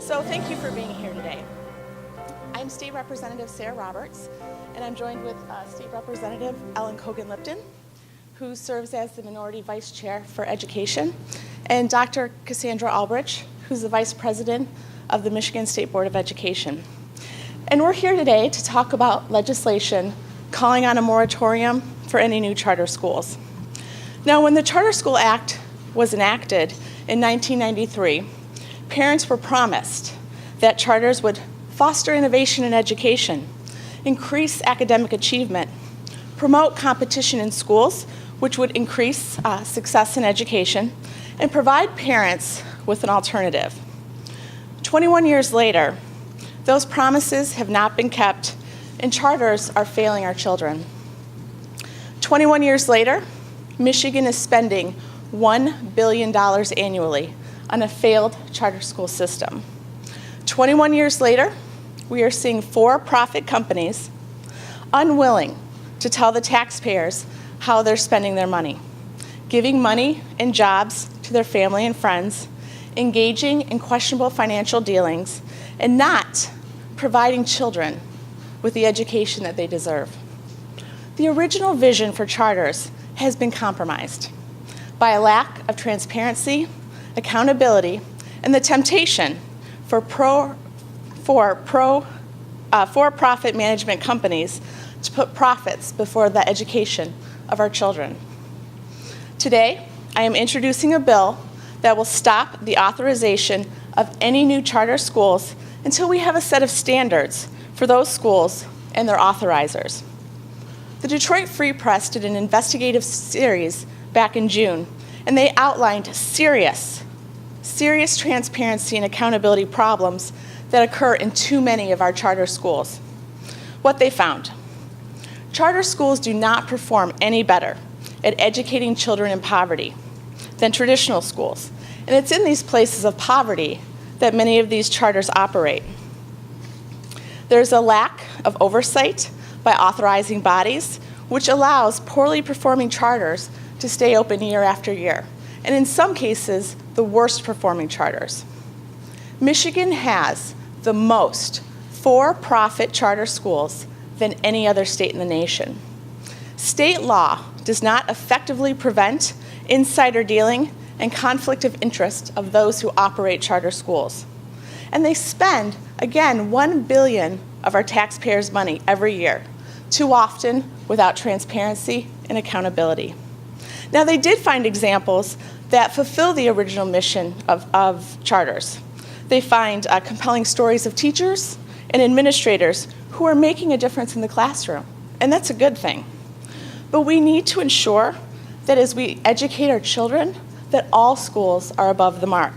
So thank you for being here today. I'm State Representative Sarah Roberts, and I'm joined with State Representative Ellen Cogen Lipton, who serves as the Minority Vice Chair for Education, and Dr. Cassandra Elbridge, who's the Vice President of the Michigan State Board of Education. And we're here today to talk about legislation calling on a moratorium for any new charter schools. Now, when the Charter School Act was enacted in 1993, parents were promised that charters would foster innovation in education, increase academic achievement, promote competition in schools, which would increase success in education, and provide parents with an alternative. 21 years later, those promises have not been kept, and charters are failing our children. 21 years later, Michigan is spending $1 billion annually on a failed charter school system. 21 years later, we are seeing for-profit companies unwilling to tell the taxpayers how they're spending their money, giving money and jobs to their family and friends, engaging in questionable financial dealings, and not providing children with the education that they deserve. The original vision for charters has been compromised by a lack of transparency, accountability, and the temptation for for-profit management companies to put profits before the education of our children. Today, I am introducing a bill that will stop the authorization of any new charter schools until we have a set of standards for those schools and their authorizers. The Detroit Free Press did an investigative series back in June, and they outlined serious transparency and accountability problems that occur in too many of our charter schools. What they found: charter schools do not perform any better at educating children in poverty than traditional schools, and it's in these places of poverty that many of these charters operate. There's a lack of oversight by authorizing bodies, which allows poorly performing charters to stay open year after year, and in some cases, the worst performing charters. Michigan has the most for-profit charter schools than any other state in the nation. State law does not effectively prevent insider dealing and conflict of interest of those who operate charter schools. And they spend, again, $1 billion of our taxpayers' money every year, too often without transparency and accountability. Now, they did find examples that fulfill the original mission of charters. They find compelling stories of teachers and administrators who are making a difference in the classroom, and that's a good thing. But we need to ensure that as we educate our children, that all schools are above the mark.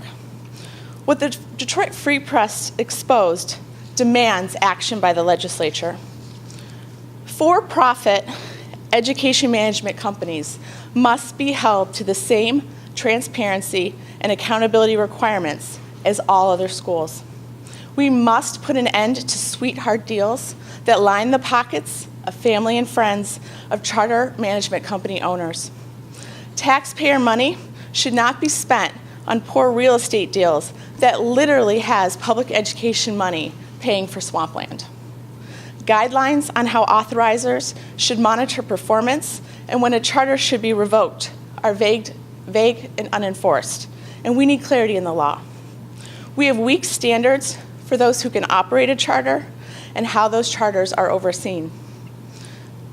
What the Detroit Free Press exposed demands action by the legislature. For-profit education management companies must be held to the same transparency and accountability requirements as all other schools. We must put an end to sweetheart deals that line the pockets of family and friends of charter management company owners. Taxpayer money should not be spent on poor real estate deals that literally has public education money paying for swampland. Guidelines on how authorizers should monitor performance and when a charter should be revoked are vague and unenforced, and we need clarity in the law. We have weak standards for those who can operate a charter and how those charters are overseen.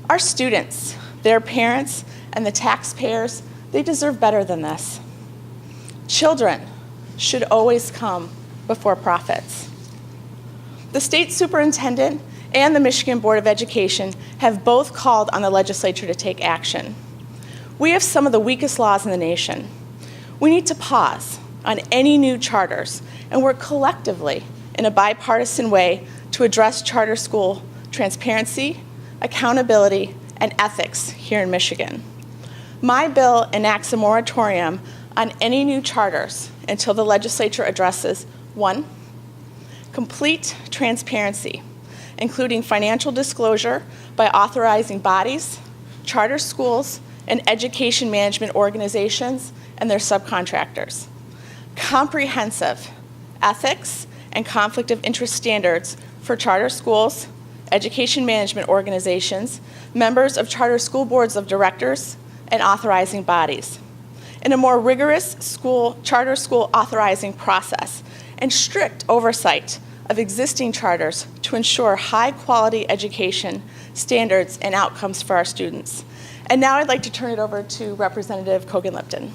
Our students, their parents, and the taxpayers, they deserve better than this. Children should always come before profits. The state superintendent and the Michigan Board of Education have both called on the legislature to take action. We have some of the weakest laws in the nation. We need to pause on any new charters and work collectively in a bipartisan way to address charter school transparency, accountability, and ethics here in Michigan. My bill enacts a moratorium on any new charters until the legislature addresses: 1, complete transparency, including financial disclosure by authorizing bodies, charter schools, and education management organizations and their subcontractors. Comprehensive ethics and conflict of interest standards for charter schools, education management organizations, members of charter school boards of directors, and authorizing bodies, in a more rigorous charter school authorizing process, and strict oversight of existing charters to ensure high-quality education standards and outcomes for our students. And now I'd like to turn it over to Representative Cogen Lipton.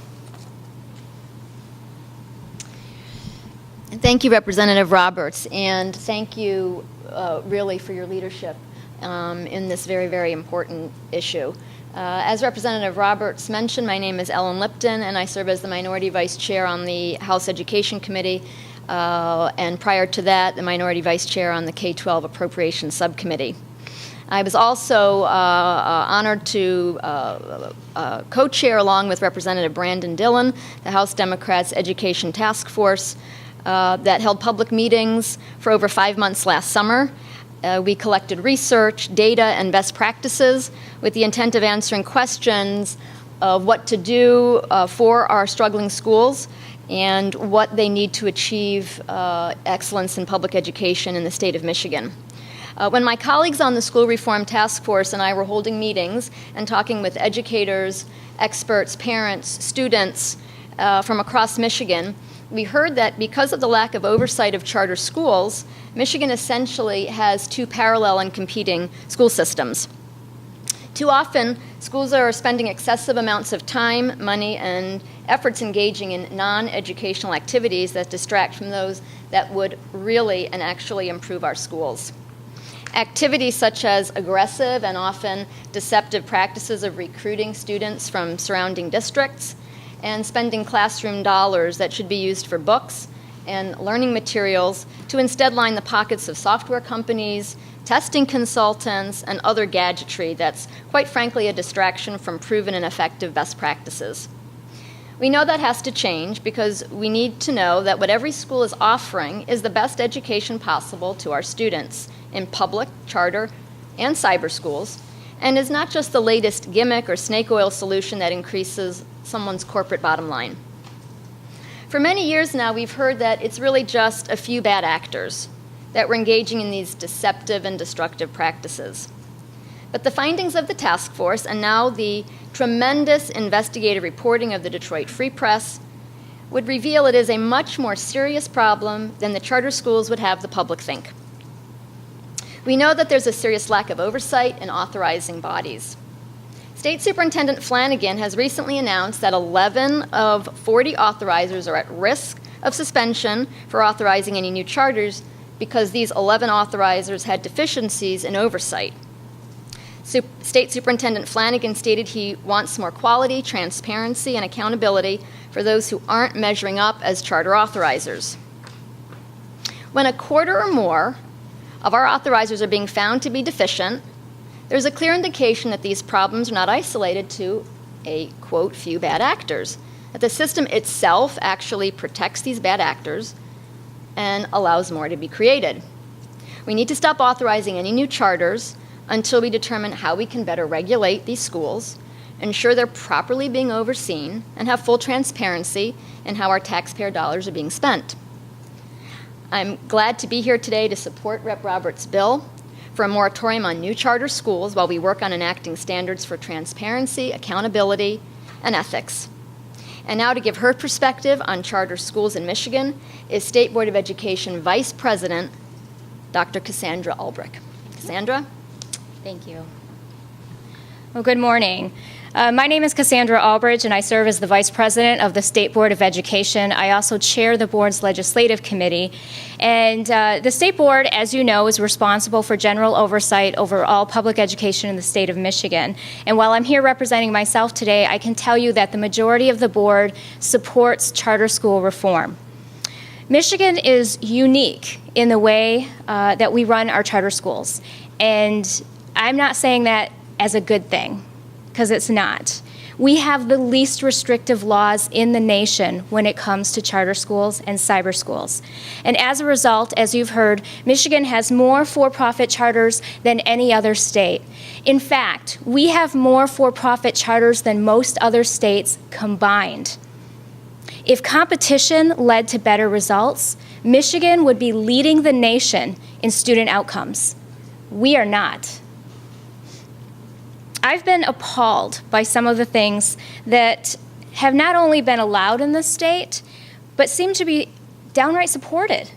Thank you, Representative Roberts, and thank you really for your leadership in this very, very important issue. As Representative Roberts mentioned, my name is Ellen Lipton, and I serve as the Minority Vice Chair on the House Education Committee, and prior to that, the Minority Vice Chair on the K-12 Appropriations Subcommittee. I was also honored to co-chair, along with Representative Brandon Dillon, the House Democrats' Education Task Force that held public meetings for over 5 months last summer. We collected research, data, and best practices with the intent of answering questions of what to do for our struggling schools and what they need to achieve excellence in public education in the state of Michigan. When my colleagues on the School Reform Task Force and I were holding meetings and talking with educators, experts, parents, students from across Michigan, we heard that because of the lack of oversight of charter schools, Michigan essentially has two parallel and competing school systems. Too often, schools are spending excessive amounts of time, money, and efforts engaging in non-educational activities that distract from those that would really and actually improve our schools. Activities such as aggressive and often deceptive practices of recruiting students from surrounding districts and spending classroom dollars that should be used for books and learning materials to instead line the pockets of software companies, testing consultants, and other gadgetry that's quite frankly a distraction from proven and effective best practices. We know that has to change because we need to know that what every school is offering is the best education possible to our students in public, charter, and cyber schools, and is not just the latest gimmick or snake oil solution that increases someone's corporate bottom line. For many years now, we've heard that it's really just a few bad actors that were engaging in these deceptive and destructive practices. But the findings of the task force and now the tremendous investigative reporting of the Detroit Free Press would reveal it is a much more serious problem than the charter schools would have the public think. We know that there's a serious lack of oversight in authorizing bodies. State Superintendent Flanagan has recently announced that 11 of 40 authorizers are at risk of suspension for authorizing any new charters because these 11 authorizers had deficiencies in oversight. State Superintendent Flanagan stated he wants more quality, transparency, and accountability for those who aren't measuring up as charter authorizers. When a quarter or more of our authorizers are being found to be deficient, there's a clear indication that these problems are not isolated to a, quote, few bad actors, that the system itself actually protects these bad actors and allows more to be created. We need to stop authorizing any new charters until we determine how we can better regulate these schools, ensure they're properly being overseen, and have full transparency in how our taxpayer dollars are being spent. I'm glad to be here today to support Rep. Roberts' bill for a moratorium on new charter schools while we work on enacting standards for transparency, accountability, and ethics. And now to give her perspective on charter schools in Michigan is State Board of Education Vice President, Dr. Cassandra Ulbrich. Cassandra? Thank you. Well, good morning. My name is Cassandra Elbridge, and I serve as the Vice President of the State Board of Education. I also chair the board's Legislative Committee. And the State Board, as you know, is responsible for general oversight over all public education in the state of Michigan. And while I'm here representing myself today, I can tell you that the majority of the board supports charter school reform. Michigan is unique in the way that we run our charter schools. And I'm not saying that as a good thing, because it's not. We have the least restrictive laws in the nation when it comes to charter schools and cyber schools. And as a result, as you've heard, Michigan has more for-profit charters than any other state. In fact, we have more for-profit charters than most other states combined. If competition led to better results, Michigan would be leading the nation in student outcomes. We are not. I've been appalled by some of the things that have not only been allowed in the state, but seem to be downright supported.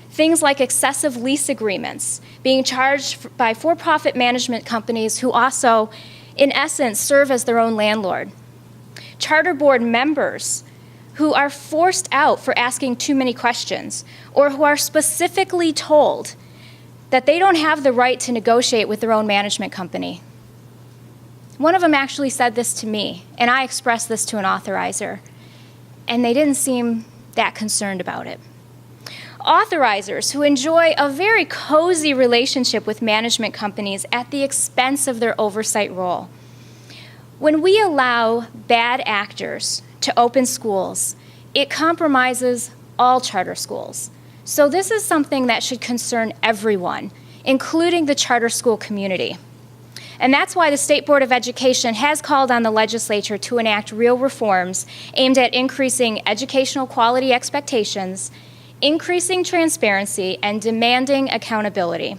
Things like excessive lease agreements being charged by for-profit management companies who also, in essence, serve as their own landlord. Charter board members who are forced out for asking too many questions, or who are specifically told that they don't have the right to negotiate with their own management company. One of them actually said this to me, and I expressed this to an authorizer, and they didn't seem that concerned about it. Authorizers who enjoy a very cozy relationship with management companies at the expense of their oversight role. When we allow bad actors to open schools, it compromises all charter schools. So this is something that should concern everyone, including the charter school community. And that's why the State Board of Education has called on the legislature to enact real reforms aimed at increasing educational quality expectations, increasing transparency, and demanding accountability.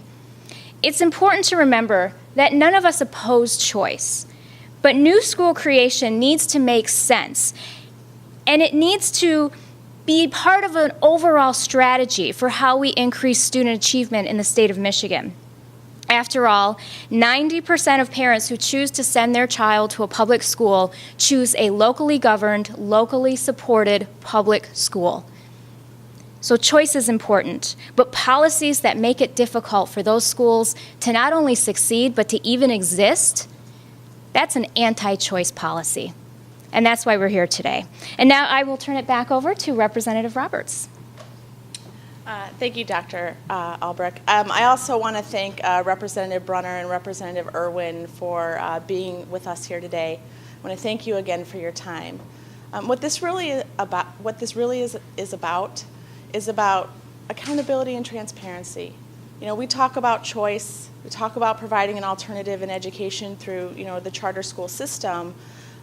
It's important to remember that none of us oppose choice, but new school creation needs to make sense, and it needs to be part of an overall strategy for how we increase student achievement in the state of Michigan. After all, 90% of parents who choose to send their child to a public school choose a locally governed, locally supported public school. So choice is important, but policies that make it difficult for those schools to not only succeed, but to even exist, that's an anti-choice policy. And that's why we're here today. And now I will turn it back over to Representative Roberts. Thank you, Dr. Ulbrich. I also want to thank Representative Brunner and Representative Irwin for being with us here today. I want to thank you again for your time. What this really is about accountability and transparency. You know, we talk about choice. We talk about providing an alternative in education through, the charter school system.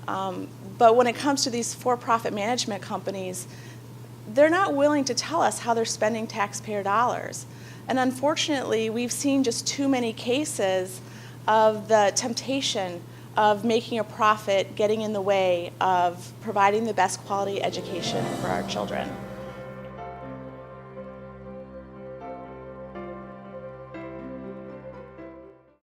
But when it comes to these for-profit management companies, they're not willing to tell us how they're spending taxpayer dollars. And unfortunately, we've seen just too many cases of the temptation of making a profit getting in the way of providing the best quality education for our children.